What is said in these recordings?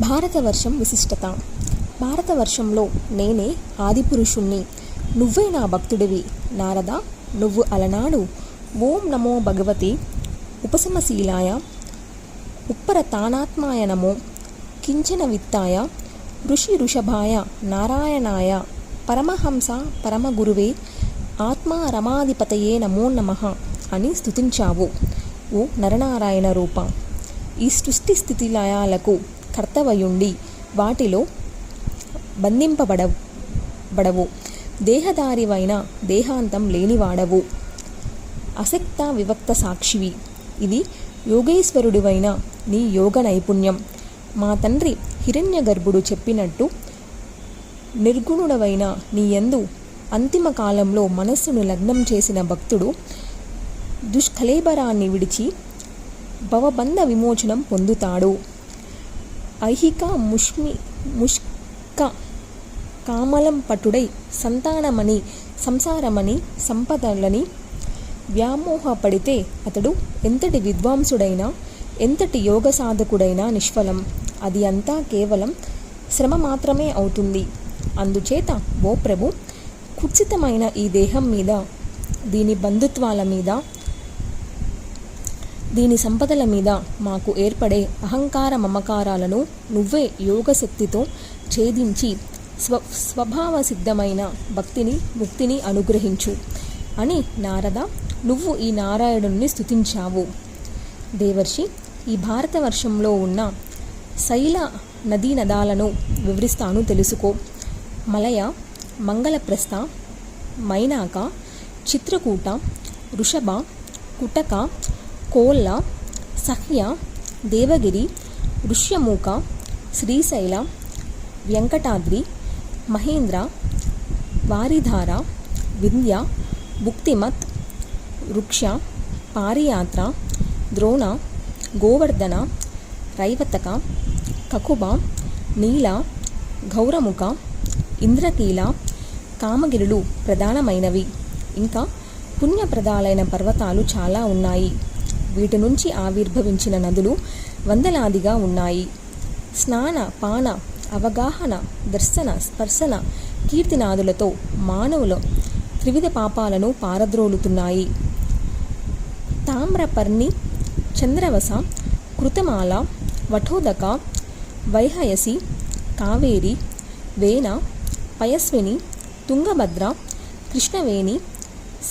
భారతవర్షం విశిష్టత. భారతవర్షంలో నేనే ఆదిపురుషుణ్ణి, నువ్వే నా భక్తుడివి నారద. నువ్వు అలనాడు ఓం నమో భగవతే ఉపశమశీలాయ ఉప్పరతానాత్మాయ నమో కించన విత్తాయ ఋషి ఋషభాయ నారాయణాయ పరమహంస పరమగురువే ఆత్మా రమాధిపతయే నమో నమః అని స్తుతించావు. ఓ నరనారాయణ రూప, ఈ సృష్టి స్థితి లయాలకు కర్తవయుండి వాటిలో బంధింపబడవు. దేహదారివైన దేహాంతం లేనివాడవు. అసక్త వివక్త సాక్షివి. ఇది యోగేశ్వరుడివైన నీ యోగ నైపుణ్యం. మా తండ్రి హిరణ్య గర్భుడు చెప్పినట్టు నిర్గుణుడవైన నీ యందు అంతిమ కాలంలో మనస్సును లగ్నం చేసిన భక్తుడు దుష్కళేబరాన్ని విడిచి భవబంధ విమోచనం పొందుతాడు. ఐహిక ముష్క కామలం పటుడై సంతానమని సంసారమని సంపదలని వ్యామోహపడితే అతడు ఎంతటి విద్వాంసుడైనా ఎంతటి యోగ సాధకుడైనా నిష్ఫలం. అది అంతా కేవలం శ్రమ మాత్రమే అవుతుంది. అందుచేత ఓ ప్రభు, కుత్సితమైన ఈ దేహం మీద, దీని బంధుత్వాల మీద, దీని సంపదల మీద మాకు ఏర్పడే అహంకార మమకారాలను నువ్వే యోగశక్తితో ఛేదించి స్వభావ సిద్ధమైన భక్తిని ముక్తిని అనుగ్రహించు అని నారద నువ్వు ఈ నారాయణుని స్తుతించావు. దేవర్షి, ఈ భారతవర్షంలో ఉన్న శైల నదీ నదాలను వివరిస్తాను, తెలుసుకో. మలయ, మంగళప్రస్థ, మైనాక, చిత్రకూట, వృషభ, కుటక, కోల్ల, సహ్య, దేవగిరి, ఋష్యమూక, శ్రీశైల, వెంకటాద్రి, మహేంద్ర, వారిధార, వింధ్య, భుక్తిమత్, వృక్ష, పారియాత్ర, ద్రోణ, గోవర్ధన, రైవతక, కకుబ, నీల, గౌరముఖ, ఇంద్రకీల, కామగిరులు ప్రధానమైనవి. ఇంకా పుణ్యప్రదాలైన పర్వతాలు చాలా ఉన్నాయి. వీటి నుంచి ఆవిర్భవించిన నదులు వందలాదిగా ఉన్నాయి. స్నాన పాన అవగాహన దర్శన స్పర్శన కీర్తినాదులతో మానవుల త్రివిధ పాపాలను పారద్రోలుతున్నాయి. తామ్రపర్ణి, చంద్రవస, కృతమాల, వఠోదక, వైహయసి, కావేరి, వేణ, పయస్విని, తుంగభద్ర, కృష్ణవేణి,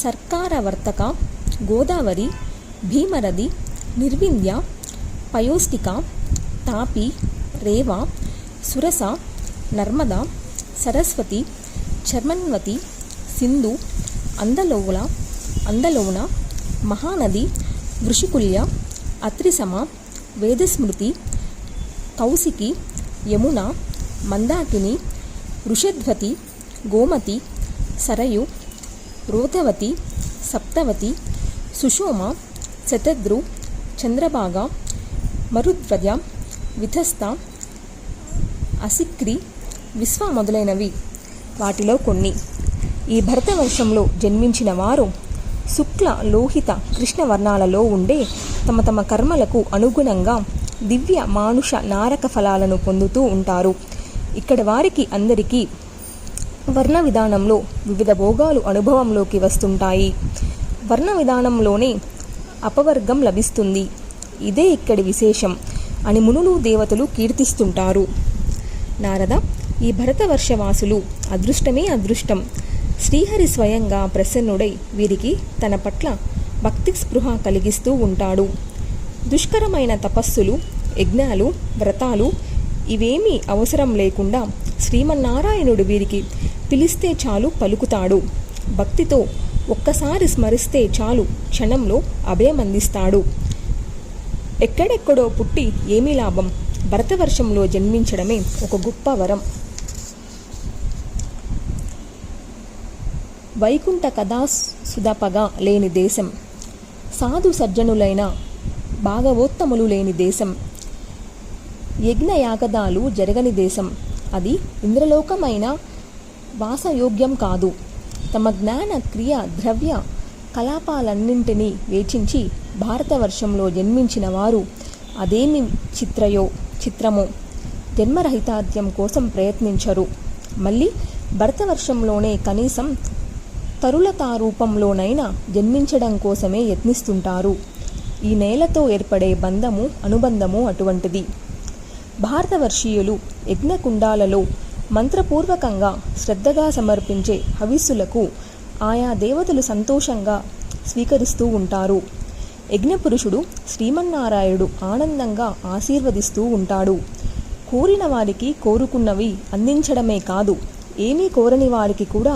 సర్కారవర్తక, గోదావరి, భీమరది, నిర్వింధ్య, పయోష్టిక, తాపి, రేవ, సురస, నర్మద, సరస్వతి, చర్మన్వతి, సింధు, అందలోన, మహానది, వృషికుల్య, అత్రిసమ, వేదస్మృతి, కౌశికి, యమున, మందాకిని, వృషధ్వతి, గోమతి, సరయు, రోధవతి, సప్తవతి, సుషోమ, శతద్రు, చంద్రభాగ, మరుధ్వజ, వితస్త, అసిక్రి, విశ్వ మొదలైనవి వాటిలో కొన్ని. ఈ భరతవర్షంలో జన్మించిన వారు శుక్ల, లోహిత, కృష్ణ వర్ణాలలో ఉండే తమ తమ కర్మలకు అనుగుణంగా దివ్య మానుష నారక ఫలాలను పొందుతూ ఉంటారు. ఇక్కడ వారికి అందరికీ వర్ణ విధానంలో వివిధ భోగాలు అనుభవంలోకి వస్తుంటాయి. వర్ణ విధానంలోనే అపవర్గం లభిస్తుంది. ఇదే ఇక్కడి విశేషం అని మునులు దేవతలు కీర్తిస్తుంటారు. నారద, ఈ భరతవర్షవాసులు అదృష్టమే అదృష్టం. శ్రీహరి స్వయంగా ప్రసన్నుడై వీరికి తన పట్ల భక్తి స్పృహ కలిగిస్తూ ఉంటాడు. దుష్కరమైన తపస్సులు, యజ్ఞాలు, వ్రతాలు ఇవేమీ అవసరం లేకుండా శ్రీమన్నారాయణుడు వీరికి పిలిస్తే చాలు పలుకుతాడు. భక్తితో ఒక్కసారి స్మరిస్తే చాలు క్షణంలో అభయమందిస్తాడు. ఎక్కడెక్కడో పుట్టి ఏమీ లాభం? భరతవర్షంలో జన్మించడమే ఒక గొప్ప వరం. వైకుంఠ కథాసుధపగా లేని దేశం, సాధు సజ్జనులైన భాగవోత్తములు లేని దేశం, యజ్ఞయాగదాలు జరగని దేశం. అది ఇంద్రలోకమైన వాసయోగ్యం కాదు. తమ జ్ఞాన క్రియ ద్రవ్య కలాపాలన్నింటినీ వేచించి భారతవర్షంలో జన్మించిన వారు అదేమి చిత్రమో జన్మరహితార్థ్యం కోసం ప్రయత్నించరు. మళ్ళీ భరతవర్షంలోనే కనీసం తరులతారూపంలోనైనా జన్మించడం కోసమే యత్నిస్తుంటారు. ఈ నేలతో ఏర్పడే బంధము అనుబంధము అటువంటిది. భారతవర్షీయులు యజ్ఞకుండాలలో మంత్రపూర్వకంగా శ్రద్ధగా సమర్పించే హవిస్సులకు ఆయా దేవతలు సంతోషంగా స్వీకరిస్తూ ఉంటారు. యజ్ఞపురుషుడు శ్రీమన్నారాయణుడు ఆనందంగా ఆశీర్వదిస్తూ ఉంటాడు. కోరిన వారికి కోరుకున్నవి అందించడమే కాదు, ఏమీ కోరని వారికి కూడా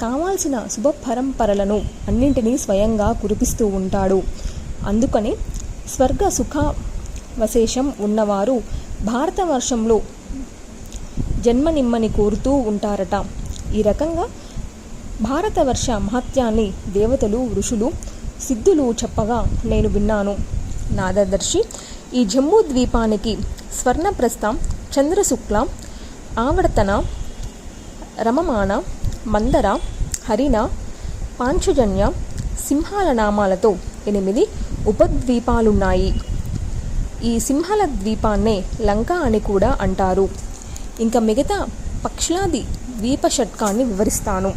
కావాల్సిన శుభపరంపరలను అన్నింటినీ స్వయంగా కురిపిస్తూ ఉంటాడు. అందుకని స్వర్గ సుఖావశేషం ఉన్నవారు భారతవర్షంలో జన్మనిమ్మని కోరుతూ ఉంటారట. ఈ రకంగా భారతవర్ష మహత్యాన్ని దేవతలు, ఋషులు, సిద్ధులు చెప్పగా నేను విన్నాను. నాదదర్శి ఈ జమ్మూ ద్వీపానికి స్వర్ణప్రస్థ, చంద్రశుక్ల, ఆవర్తన, రమమాణ, మందర, హరిణ, పాంచజన్య, సింహాల నామాలతో 8 ఉపద్వీపాలున్నాయి. ఈ సింహల ద్వీపాన్నే లంక అని కూడా అంటారు. ఇంకా మిగతా పక్షులాది ద్వీప షట్కాన్ని వివరిస్తాను.